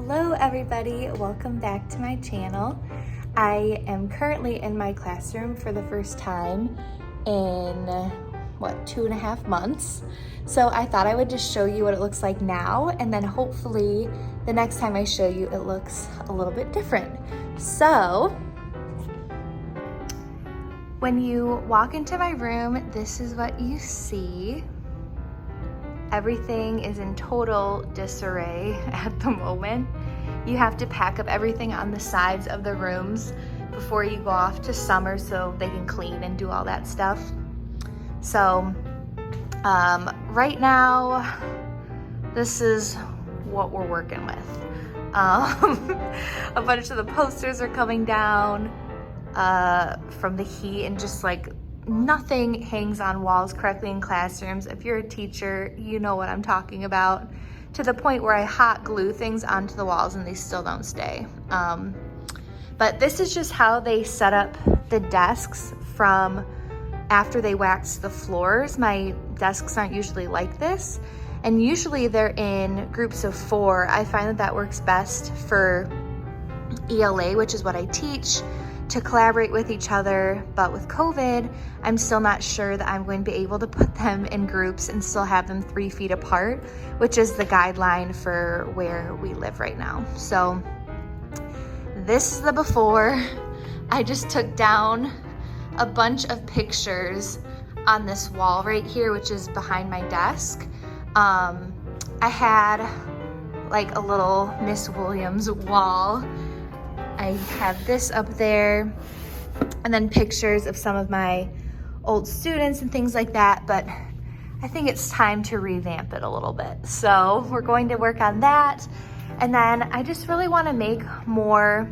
Hello everybody, welcome back to my channel. I am currently in my classroom for the first time in 2.5 months. So I thought I would just show you what it looks like now, and then hopefully the next time I show you it looks a little bit different. So when you walk into my room, this is what you see. Everything is in total disarray at the moment. You have to pack up everything on the sides of the rooms before you go off to summer so they can clean and do all that stuff. So right now, this is what we're working with. A bunch of the posters are coming down from the heat, and just like nothing hangs on walls correctly in classrooms. If you're a teacher, you know what I'm talking about, to the point where I hot glue things onto the walls and they still don't stay. But this is just how they set up the desks from after they waxed the floors. My desks aren't usually like this, and usually they're in groups of 4. I find that that works best for ELA, which is what I teach, to collaborate with each other. But with COVID, I'm still not sure that I'm going to be able to put them in groups and still have them 3 feet apart, which is the guideline for where we live right now. So this is the before. I just took down a bunch of pictures on this wall right here, which is behind my desk. I had like a little Miss Williams wall. I have this up there, and then pictures of some of my old students and things like that, but I think it's time to revamp it a little bit. So we're going to work on that. And then I just really want to make more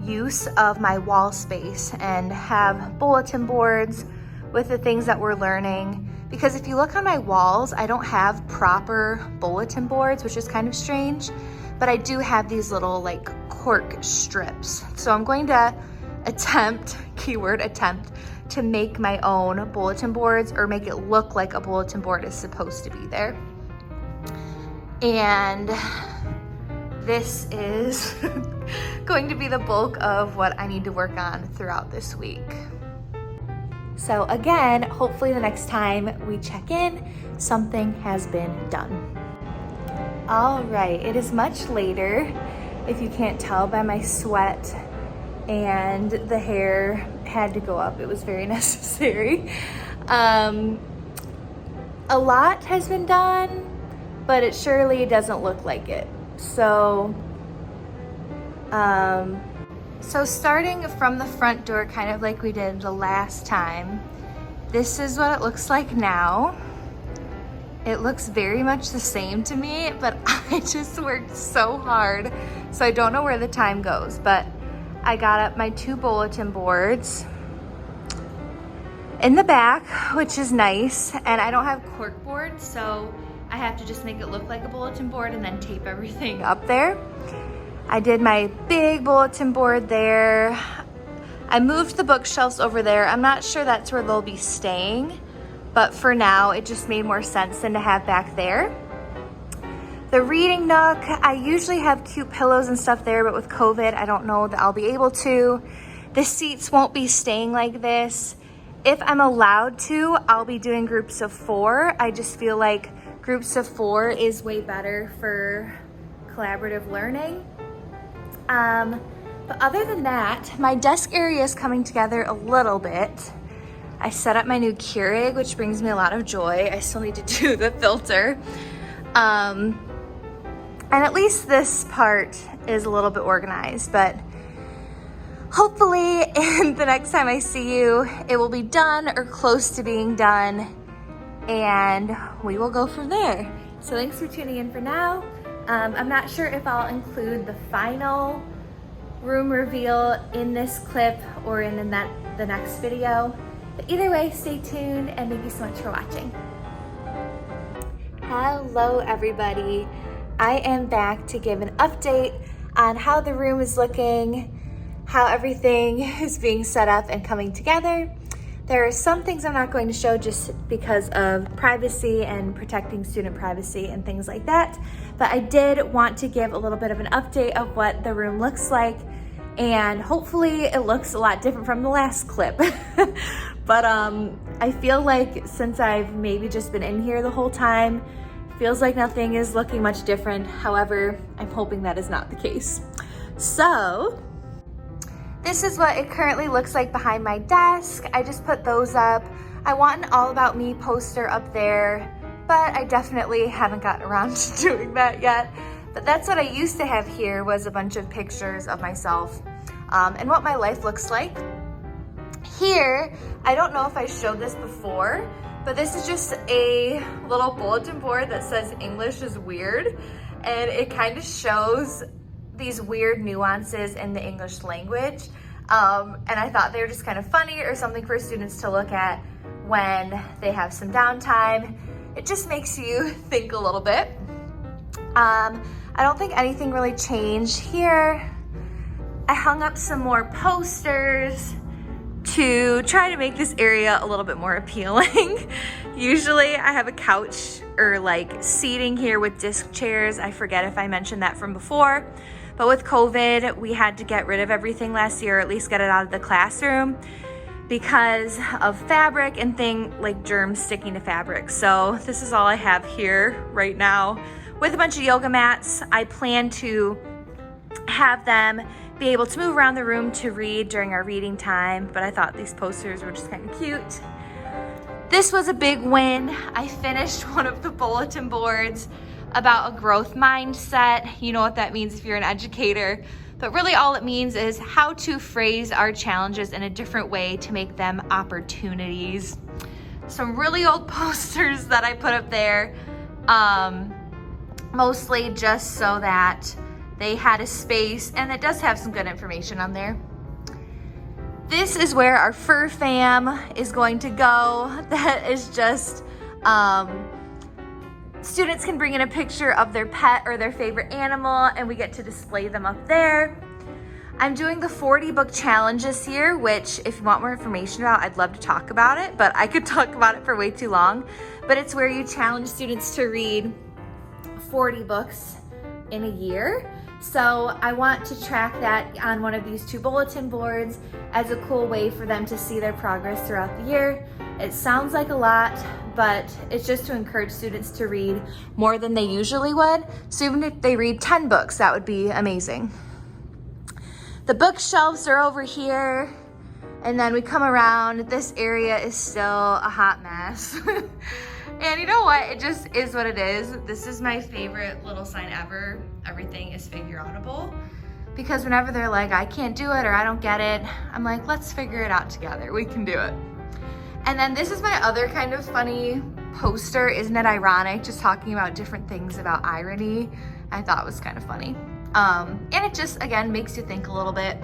use of my wall space and have bulletin boards with the things that we're learning. Because if you look on my walls, I don't have proper bulletin boards, which is kind of strange, but I do have these little like cork strips. So I'm going to attempt, keyword attempt, to make my own bulletin boards, or make it look like a bulletin board is supposed to be there. And this is going to be the bulk of what I need to work on throughout this week. So again, hopefully the next time we check in, something has been done. All right, it is much later, if you can't tell by my sweat, and the hair had to go up. It was very necessary. A lot has been done, but it surely doesn't look like it. So starting from the front door, kind of like we did the last time, this is what it looks like now. It looks very much the same to me, but I just worked so hard, so I don't know where the time goes. But I got up my 2 bulletin boards in the back, which is nice, and I don't have cork boards, so I have to just make it look like a bulletin board and then tape everything up there. I did my big bulletin board there. I moved the bookshelves over there. I'm not sure that's where they'll be staying, but for now, it just made more sense than to have back there. The reading nook, I usually have cute pillows and stuff there, but with COVID, I don't know that I'll be able to. The seats won't be staying like this. If I'm allowed to, I'll be doing groups of 4. I just feel like groups of 4 is way better for collaborative learning. But other than that, my desk area is coming together a little bit. I set up my new Keurig, which brings me a lot of joy. I still need to do the filter. And at least this part is a little bit organized, but hopefully in the next time I see you, it will be done or close to being done, and we will go from there. So thanks for tuning in for now. I'm not sure if I'll include the final room reveal in this clip or in the next video. But either way, stay tuned, and thank you so much for watching. Hello everybody. I am back to give an update on how the room is looking, how everything is being set up and coming together. There are some things I'm not going to show just because of privacy and protecting student privacy and things like that. but I did want to give a little bit of an update of what the room looks like, and hopefully it looks a lot different from the last clip. But I feel like since I've maybe just been in here the whole time, feels like nothing is looking much different. However, I'm hoping that is not the case. So this is what it currently looks like behind my desk. I just put those up. I want an All About Me poster up there, but I definitely haven't gotten around to doing that yet. But that's what I used to have here, was a bunch of pictures of myself and what my life looks like. Here, I don't know if I showed this before, but this is just a little bulletin board that says English is weird, and it kind of shows these weird nuances in the English language. And I thought they were just kind of funny, or something for students to look at when they have some downtime. It just makes you think a little bit. I don't think anything really changed here. I hung up some more posters to try to make this area a little bit more appealing. Usually I have a couch or like seating here with disc chairs. I forget if I mentioned that from before, but with COVID, we had to get rid of everything last year, or at least get it out of the classroom because of fabric and like germs sticking to fabric. So this is all I have here right now with a bunch of yoga mats. I plan to have them be able to move around the room to read during our reading time, but I thought these posters were just kind of cute. This was a big win. I finished one of the bulletin boards about a growth mindset. You know what that means if you're an educator, but really all it means is how to phrase our challenges in a different way to make them opportunities. Some really old posters that I put up there, mostly just so that they had a space, and it does have some good information on there. This is where our fur fam is going to go. That is just, students can bring in a picture of their pet or their favorite animal, and we get to display them up there. I'm doing the 40 book challenge this year, which if you want more information about, I'd love to talk about it, but I could talk about it for way too long. But it's where you challenge students to read 40 books in a year. So I want to track that on one of these two bulletin boards as a cool way for them to see their progress throughout the year. It sounds like a lot, but it's just to encourage students to read more than they usually would. So even if they read 10 books, that would be amazing. The bookshelves are over here, and then we come around. This area is still a hot mess. And you know what? It just is what it is. This is my favorite little sign ever. Everything is figure outable. Because whenever they're like, I can't do it or I don't get it, I'm like, let's figure it out together. We can do it. And then this is my other kind of funny poster. Isn't it ironic? Just talking about different things about irony. I thought it was kind of funny. And it just, again, makes you think a little bit.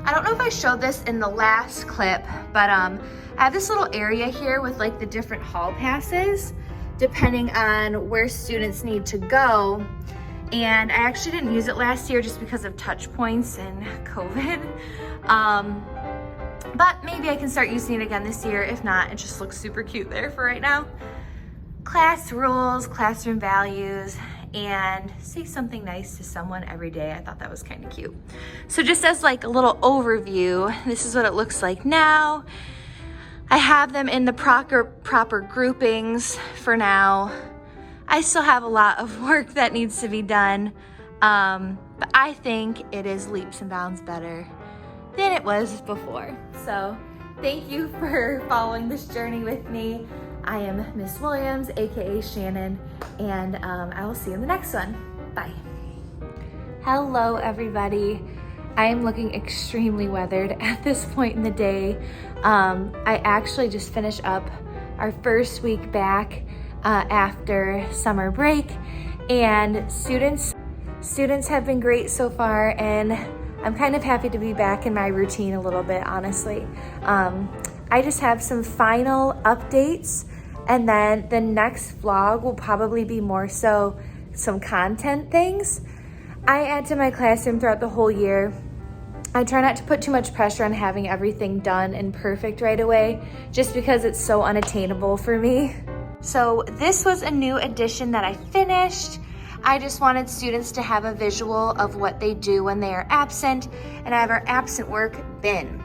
I don't know if I showed this in the last clip, but I have this little area here with like the different hall passes, depending on where students need to go. And I actually didn't use it last year just because of touch points and COVID. But maybe I can start using it again this year. If not, it just looks super cute there for right now. Class rules, classroom values, and say something nice to someone every day. I thought that was kind of cute. So just as like a little overview, this is what it looks like now. I have them in the proper groupings for now. I still have a lot of work that needs to be done, but I think it is leaps and bounds better than it was before. So thank you for following this journey with me. I am Miss Williams, aka Shannon, and I will see you in the next one. Bye. Hello, everybody. I am looking extremely weathered at this point in the day. I actually just finished up our first week back after summer break, and students have been great so far, and I'm kind of happy to be back in my routine a little bit, honestly. I just have some final updates, and then the next vlog will probably be more so some content things. I add to my classroom throughout the whole year. I try not to put too much pressure on having everything done and perfect right away, just because it's so unattainable for me. So this was a new addition that I finished. I just wanted students to have a visual of what they do when they are absent, and I have our absent work bin.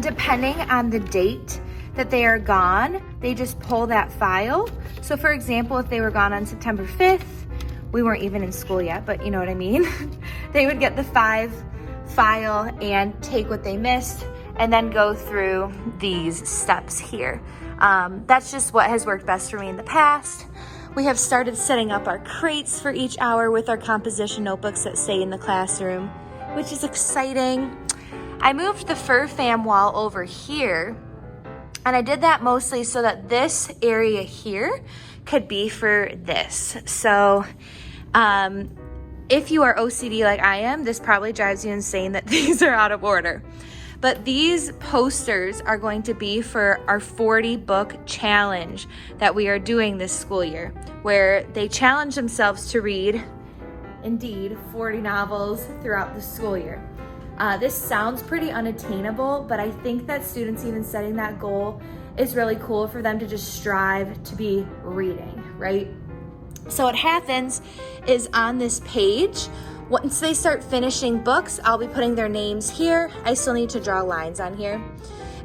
Depending on the date that they are gone, they just pull that file. So for example, if they were gone on September 5th, we weren't even in school yet, but you know what I mean? They would get the 5 file and take what they missed and then go through these steps here. That's just what has worked best for me in the past. We have started setting up our crates for each hour with our composition notebooks that stay in the classroom, which is exciting. I moved the Fur Fam wall over here, and I did that mostly so that this area here could be for this. So if you are OCD like I am, this probably drives you insane that these are out of order. But these posters are going to be for our 40 book challenge that we are doing this school year, where they challenge themselves to read, indeed, 40 novels throughout the school year. This sounds pretty unattainable, but I think that students even setting that goal is really cool for them to just strive to be reading, right? So what happens is on this page, once they start finishing books, I'll be putting their names here. I still need to draw lines on here.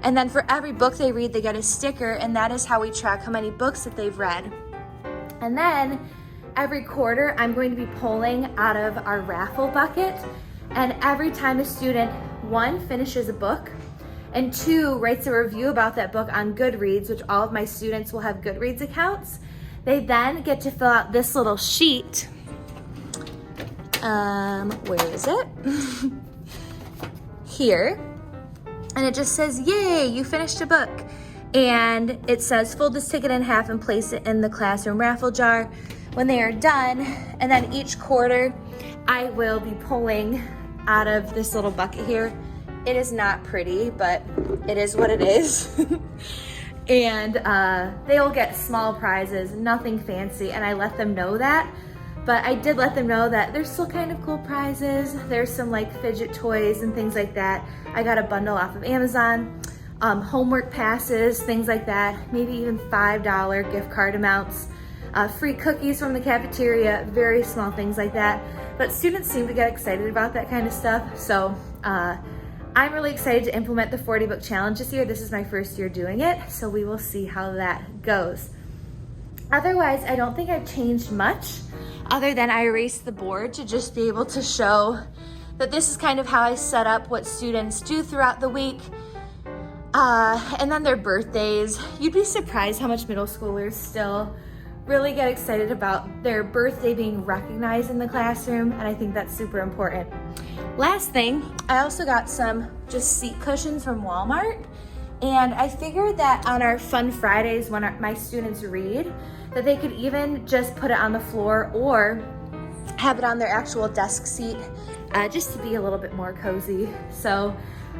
And then for every book they read, they get a sticker, and that is how we track how many books that they've read. And then every quarter, I'm going to be pulling out of our raffle bucket. And every time a student, 1, finishes a book, and 2, writes a review about that book on Goodreads, which all of my students will have Goodreads accounts, they then get to fill out this little sheet. Where is it? Here. And it just says, yay, you finished a book. And it says, fold this ticket in half and place it in the classroom raffle jar when they are done. And then each quarter, I will be pulling out of this little bucket here. It is not pretty, but it is what it is. And they'll get small prizes, nothing fancy, and I let them know that. But I did let them know that there's still kind of cool prizes. There's some like fidget toys and things like that. I got a bundle off of Amazon, homework passes, things like that, maybe even $5 gift card amounts, free cookies from the cafeteria, very small things like that. But students seem to get excited about that kind of stuff. So I'm really excited to implement the 40 book challenge this year. This is my first year doing it, so we will see how that goes. Otherwise, I don't think I've changed much other than I erased the board to just be able to show that this is kind of how I set up what students do throughout the week. And then their birthdays. You'd be surprised how much middle schoolers still really get excited about their birthday being recognized in the classroom, and I think that's super important. Last thing, I also got some just seat cushions from Walmart, and I figured that on our Fun Fridays when my students read, that they could even just put it on the floor or have it on their actual desk seat, just to be a little bit more cozy. So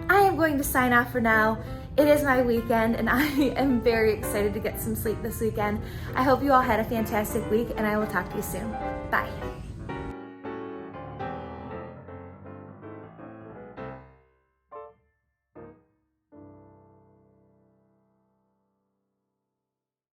I am going to sign off for now. It is my weekend, and I am very excited to get some sleep this weekend. I hope you all had a fantastic week, and I will talk to you soon. Bye.